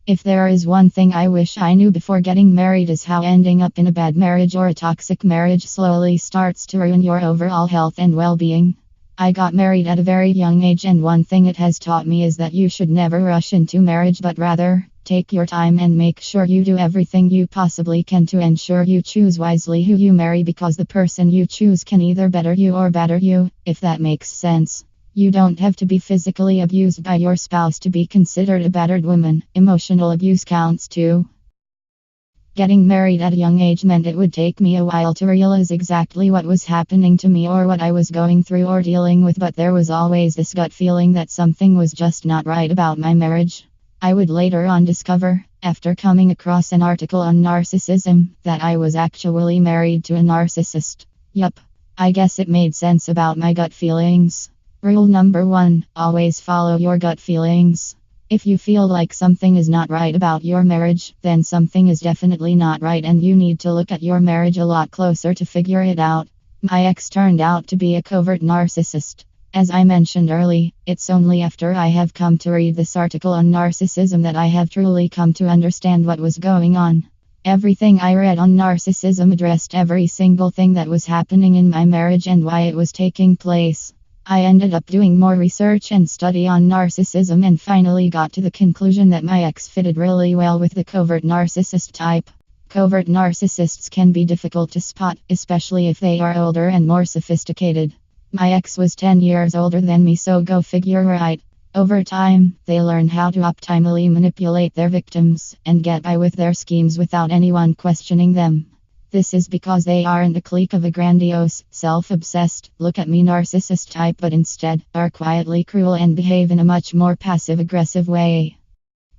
If there is one thing I wish I knew before getting married is how ending up in a bad marriage or a toxic marriage slowly starts to ruin your overall health and well-being. I got married at a very young age, and one thing it has taught me is that you should never rush into marriage, but rather take your time and make sure you do everything you possibly can to ensure you choose wisely who you marry, because the person you choose can either better you or batter you, if that makes sense. You don't have to be physically abused by your spouse to be considered a battered woman. Emotional abuse counts too. Getting married at a young age meant it would take me a while to realize exactly what was happening to me or what I was going through or dealing with, but there was always this gut feeling that something was just not right about my marriage. I would later on discover, after coming across an article on narcissism, that I was actually married to a narcissist. Yup, I guess it made sense about my gut feelings. Rule number 1: always follow your gut feelings. If you feel like something is not right about your marriage, then something is definitely not right, and you need to look at your marriage a lot closer to figure it out. My ex turned out to be a covert narcissist. As I mentioned earlier, it's only after I have come to read this article on narcissism that I have truly come to understand what was going on. Everything I read on narcissism addressed every single thing that was happening in my marriage and why it was taking place. I ended up doing more research and study on narcissism and finally got to the conclusion that my ex fitted really well with the covert narcissist type. Covert narcissists can be difficult to spot, especially if they are older and more sophisticated. My ex was 10 years older than me, so go figure, right? Over time, they learn how to optimally manipulate their victims and get by with their schemes without anyone questioning them. This is because they aren't a clique of a grandiose, self-obsessed, look-at-me narcissist type, but instead are quietly cruel and behave in a much more passive-aggressive way.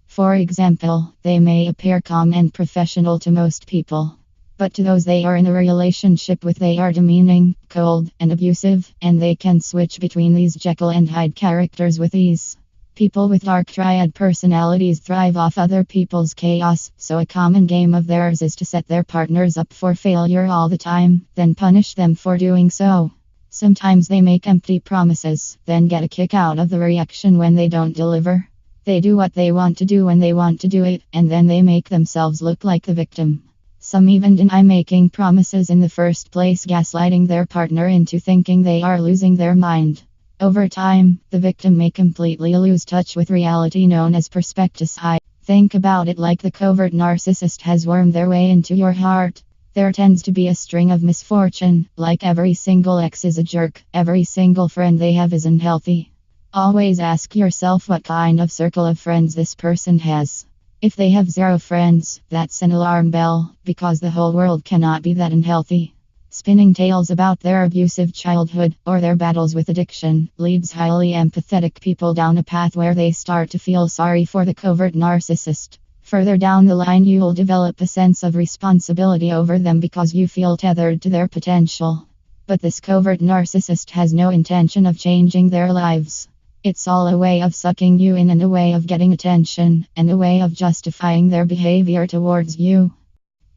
For example, they may appear calm and professional to most people, but to those they are in a relationship with, they are demeaning, cold, and abusive, and they can switch between these Jekyll and Hyde characters with ease. People with dark triad personalities thrive off other people's chaos, so a common game of theirs is to set their partners up for failure all the time, then punish them for doing so. Sometimes they make empty promises, then get a kick out of the reaction when they don't deliver. They do what they want to do when they want to do it, and then they make themselves look like the victim. Some even deny making promises in the first place, gaslighting their partner into thinking they are losing their mind. Over time, the victim may completely lose touch with reality, known as perspective. Think about it like the covert narcissist has wormed their way into your heart. There tends to be a string of misfortune, like every single ex is a jerk, every single friend they have isn't healthy. Always ask yourself what kind of circle of friends this person has. If they have 0 friends, that's an alarm bell, because the whole world cannot be that unhealthy. Spinning tales about their abusive childhood or their battles with addiction leads highly empathetic people down a path where they start to feel sorry for the covert narcissist. Further down the line, you'll develop a sense of responsibility over them because you feel tethered to their potential. But this covert narcissist has no intention of changing their lives. It's all a way of sucking you in and a way of getting attention and a way of justifying their behavior towards you.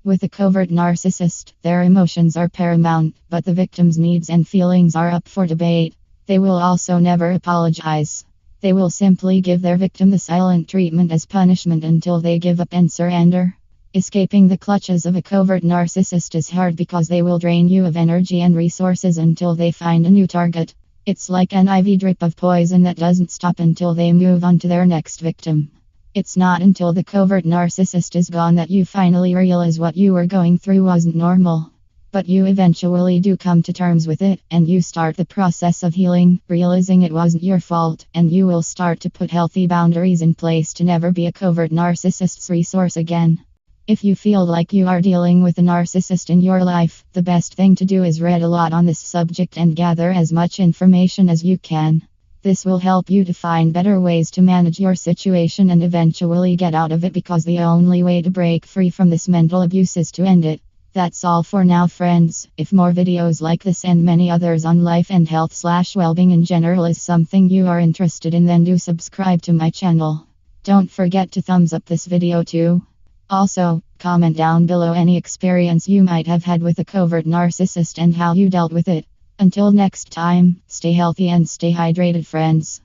With a covert narcissist, their emotions are paramount, but the victim's needs and feelings are up for debate. They will also never apologize. They will simply give their victim the silent treatment as punishment until they give up and surrender. Escaping the clutches of a covert narcissist is hard because they will drain you of energy and resources until they find a new target. It's like an IV drip of poison that doesn't stop until they move on to their next victim. It's not until the covert narcissist is gone that you finally realize what you were going through wasn't normal. But you eventually do come to terms with it, and you start the process of healing, realizing it wasn't your fault, and you will start to put healthy boundaries in place to never be a covert narcissist's resource again. If you feel like you are dealing with a narcissist in your life, the best thing to do is read a lot on this subject and gather as much information as you can. This will help you to find better ways to manage your situation and eventually get out of it, because the only way to break free from this mental abuse is to end it. That's all for now, friends. If more videos like this and many others on life and health/well-being in general is something you are interested in, then do subscribe to my channel. Don't forget to thumbs up this video too. Also, comment down below any experience you might have had with a covert narcissist and how you dealt with it. Until next time, stay healthy and stay hydrated, friends.